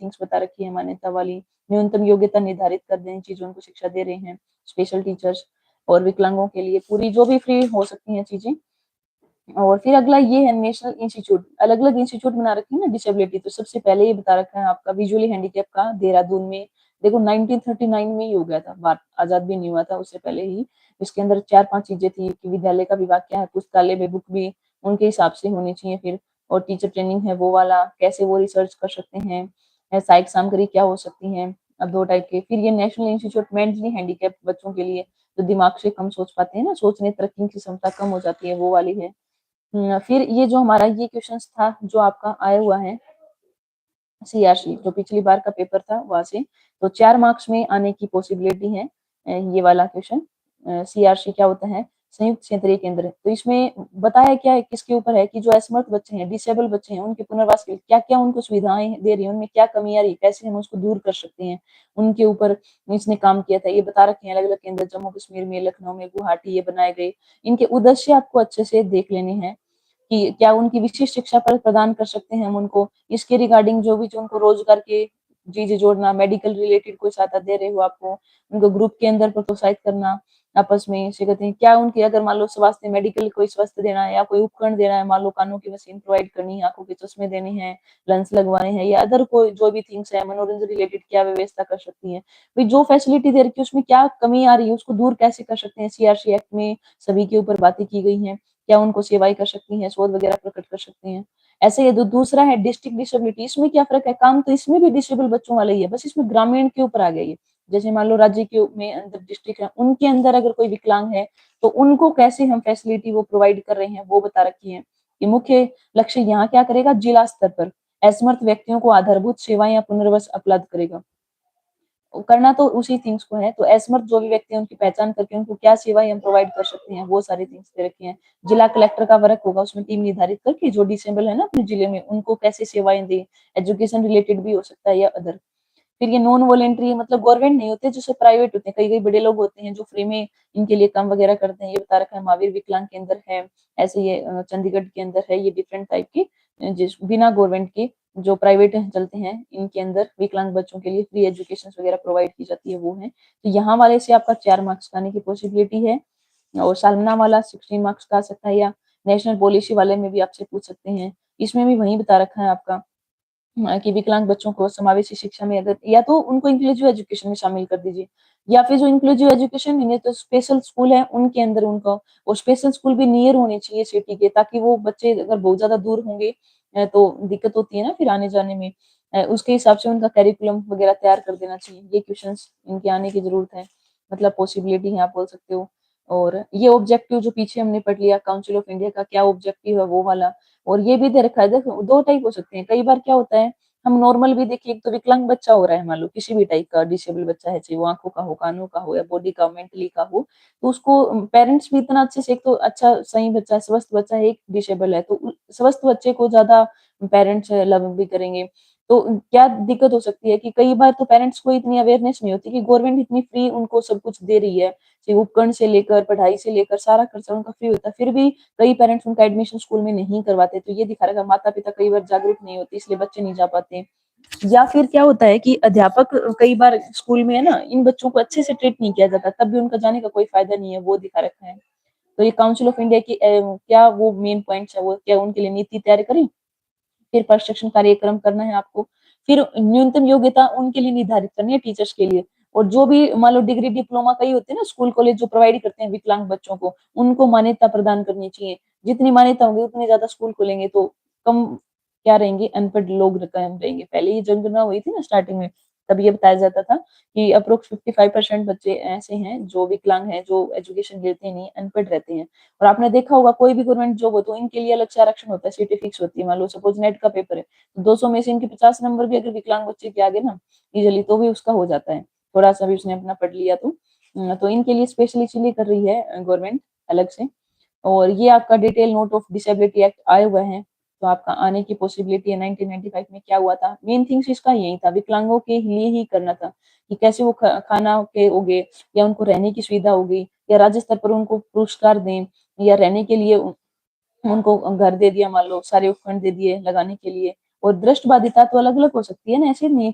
Things बता रखी है मान्यता वाली। न्यूनतम योग्यता निर्धारित कर दें, चीज़ों उनको शिक्षा दे रहे हैं, स्पेशल टीचर्स और विकलांगों के लिए पूरी जो भी फ्री हो सकती हैं चीज़ें। और फिर अगला ये है नेशनल इंस्टीट्यूट, अलग-अलग इंस्टीट्यूट बना रखे हैं ना डिसेबिलिटी, तो सबसे पहले ये बता रखा है आपका विजुअली हैंडीकैप का देहरादून में। देखो 1939 में ही हो गया था, भारत आज़ाद भी नहीं हुआ था उससे पहले ही। इसके अंदर 4-5 चीज़ें थी कि विद्यालय का विभाग क्या है, पुस्तकालय में बुक भी उनके हिसाब से होनी चाहिए फिर, और टीचर ट्रेनिंग है वो वाला, कैसे वो रिसर्च कर सकते हैं, सहायक सामग्री क्या हो सकती हैं, अब 2 टाइप के। फिर ये नेशनल इंस्टीट्यूट मेंटली हैंडीकैप्ड बच्चों के लिए, जो दिमाग से कम सोच पाते हैं ना, सोचने तरक्की की क्षमता कम हो जाती है, वो वाली है। फिर ये जो हमारा ये क्वेश्चंस था जो आपका आया हुआ है सीआरसी, जो पिछली बार का पेपर था वहां से, तो 4 मार्क्स में आने की पॉसिबिलिटी है ये वाला क्वेश्चन। सीआरसी क्या होता है, संयुक्त क्षेत्रीय केंद्र। तो इसमें बताया क्या है, किसके ऊपर है कि जो असमर्थ बच्चे हैं, डिसेबल बच्चे हैं, उनके पुनर्वास के लिए क्या क्या उनको सुविधाएं दे रही है, उनमें क्या कमी आ रही है, कैसे हम उसको दूर कर सकते हैं, उनके ऊपर इसने काम किया था। ये बता रखे हैं अलग अलग केंद्र, जम्मू कश्मीर में, लखनऊ में, गुवाहाटी ये बनाए गए। इनके उद्देश्य आपको अच्छे से देख लेने हैं कि क्या उनकी विशिष्ट शिक्षा पर प्रदान कर सकते हैं हम उनको, इसके रिगार्डिंग जो भी जो उनको रोजगार के चीजें जोड़ना, मेडिकल रिलेटेड कोई सहायता दे रहे हो आपको, उनको ग्रुप के अंदर प्रोत्साहित करना आपस में से कहते हैं। क्या उनके अगर मान लो स्वास्थ्य मेडिकल कोई स्वास्थ्य देना है या कोई उपकरण देना है, मान लो कानों की मशीन प्रोवाइड करनी है, आंखों के चश्मे देने हैं, लेंस लगवाने हैं, या अदर कोई जो भी थिंग्स है मनोरंजन रिलेटेड क्या व्यवस्था कर सकती है, भाई जो फैसिलिटी दे रखी है उसमें क्या कमी आ रही है उसको दूर कैसे कर सकते हैं। सीआरसी एक्ट में सभी के ऊपर बातें की गई हैं, क्या उनको सेवाएं कर सकती हैं, शोध वगैरह प्रकट कर सकते हैं। ऐसे ही दूसरा है डिस्ट्रिक्ट डिसेबिलिटी, इसमें क्या फर्क है, काम तो इसमें भी डिसेबल बच्चों वाला ही है, बस इसमें ग्रामीण के ऊपर आ गया ये। जैसे मान लो राज्य के में अंदर डिस्ट्रिक्ट है, उनके अंदर अगर कोई विकलांग है तो उनको कैसे हम फैसिलिटी वो प्रोवाइड कर रहे हैं वो बता रखी है। ये मुख्य लक्ष्य यहाँ क्या करेगा, जिला स्तर पर असमर्थ व्यक्तियों को आधारभूत सेवाएं या पुनर्वास उपलब्ध करेगा। करना तो उसी थिंग्स को है, तो असमर्थ जो भी व्यक्ति है उनकी पहचान करके उनको क्या सेवाएं हम प्रोवाइड कर सकते हैं वो सारी थिंग्स दे रखी हैं। जिला कलेक्टर का वर्क होगा, उसमें टीम निर्धारित करके जो डिसेबल है ना अपने जिले में उनको कैसे सेवाएं दें, एजुकेशन रिलेटेड भी हो सकता है या अदर। फिर ये नॉन वॉलेंट्री मतलब गवर्नमेंट नहीं होते, जैसे प्राइवेट होते हैं, कई कई बड़े लोग होते हैं जो फ्री में इनके लिए काम वगैरह करते हैं। ये बता रखा है महावीर विकलांग के अंदर है, ऐसे ये चंडीगढ़ के अंदर है, ये डिफरेंट टाइप के जिस बिना गवर्नमेंट के जो प्राइवेट चलते हैं इनके अंदर विकलांग बच्चों के लिए फ्री एजुकेशन वगैरह प्रोवाइड की जाती है वो है। तो यहाँ वाले से आपका 4 मार्क्स आने की पॉसिबिलिटी है, और सालमना वाला 16 मार्क्स का आ सकता है, या नेशनल पॉलिसी वाले में भी आपसे पूछ सकते हैं। इसमें भी वही बता रखा है आपका कि विकलांग बच्चों को समावेशी शिक्षा में अगर या तो उनको इंक्लूसिव एजुकेशन में शामिल कर दीजिए, या फिर जो इंक्लूसिव एजुकेशन नहीं है तो स्पेशल स्कूल है उनके अंदर उनको, और स्पेशल स्कूल भी नियर होने चाहिए सिटी के, ताकि वो बच्चे अगर बहुत ज्यादा दूर होंगे तो दिक्कत होती है ना फिर आने जाने में। उसके हिसाब से उनका करिकुलम वगैरह तैयार कर देना चाहिए। ये क्वेश्चंस इनके आने की जरूरत है, मतलब पॉसिबिलिटी है आप बोल सकते हो। और ये ऑब्जेक्टिव जो पीछे हमने पढ़ लिया काउंसिल ऑफ इंडिया का क्या ऑब्जेक्टिव है वो वाला, और ये भी दे रखा है। देखो 2 टाइप हो सकते हैं, कई बार क्या होता है हम नॉर्मल भी देखिए, एक तो विकलांग बच्चा हो रहा है, मान लो किसी भी टाइप का डिसेबल बच्चा है, चाहे वो आंखों का हो, कानों का हो, या बॉडी का मेंटली का हो, तो उसको पेरेंट्स भी इतना अच्छे से, एक तो अच्छा सही बच्चा है, स्वस्थ बच्चा है, एक डिसेबल है, तो स्वस्थ बच्चे को ज्यादा पेरेंट्स लव भी करेंगे। तो क्या दिक्कत हो सकती है कि कई बार तो पेरेंट्स को इतनी अवेयरनेस नहीं होती कि गवर्नमेंट इतनी फ्री उनको सब कुछ दे रही है, उपकरण से लेकर पढ़ाई से लेकर सारा खर्चा उनका फ्री होता है, फिर भी कई पेरेंट्स उनका एडमिशन स्कूल में नहीं करवाते। तो ये दिखा रहा है माता पिता कई बार जागरूक नहीं होते, इसलिए बच्चे नहीं जा पाते। या फिर क्या होता है कि अध्यापक कई बार स्कूल में है ना इन बच्चों को अच्छे से ट्रीट नहीं किया जाता, तब भी उनका जाने का कोई फायदा नहीं है, वो दिखा रखा है। तो ये काउंसिल ऑफ इंडिया की क्या वो मेन पॉइंट्स है, वो क्या उनके लिए नीति तैयार करें, फिर प्रशिक्षण कार्यक्रम करना है आपको, फिर न्यूनतम योग्यता उनके लिए निर्धारित करनी है टीचर्स के लिए, और जो भी मान लो डिग्री डिप्लोमा कई होते हैं ना स्कूल कॉलेज जो प्रोवाइड करते हैं विकलांग बच्चों को, उनको मान्यता प्रदान करनी चाहिए। जितनी मान्यता होगी उतने ज्यादा स्कूल खुलेंगे, तो कम क्या रहेंगे, अनपढ़ लोग कम रहेंगे। पहले ये जनगणना हुई थी ना स्टार्टिंग में, तब ये बताया जाता था कि अप्रोक्स 55% बच्चे ऐसे हैं जो विकलांग हैं, जो एजुकेशन लेते नहीं, अनपढ़ रहते हैं। और आपने देखा होगा कोई भी गवर्नमेंट जॉब हो तो इनके लिए अलग से आरक्षण होता है, सीटें फिक्स होती है। मान लो सपोज नेट का पेपर है, तो 200 में से इनके 50 नंबर भी अगर विकलांग बच्चे के आगे ना इजिली, तो भी उसका हो जाता है, थोड़ा सा भी उसने अपना पढ़ लिया तो इनके लिए स्पेशली इसीलिए कर रही है गवर्नमेंट अलग से। और ये आपका detail note of disability act आए हुए हैं, तो आपका आने की पॉसिबिलिटी है। 1995 में क्या हुआ था, मेन थिंग्स इसका यही था, विकलांगों के लिए ही करना था कि कैसे वो खाना के होगे, या उनको रहने की सुविधा होगी, या राज्य स्तर पर उनको पुरस्कार दें, या रहने के लिए उनको घर दे दिया, मान लो सारे उपकरण दे दिए लगाने के लिए। और दृष्टबाधिता तो अलग अलग हो सकती है ना, ऐसे नहीं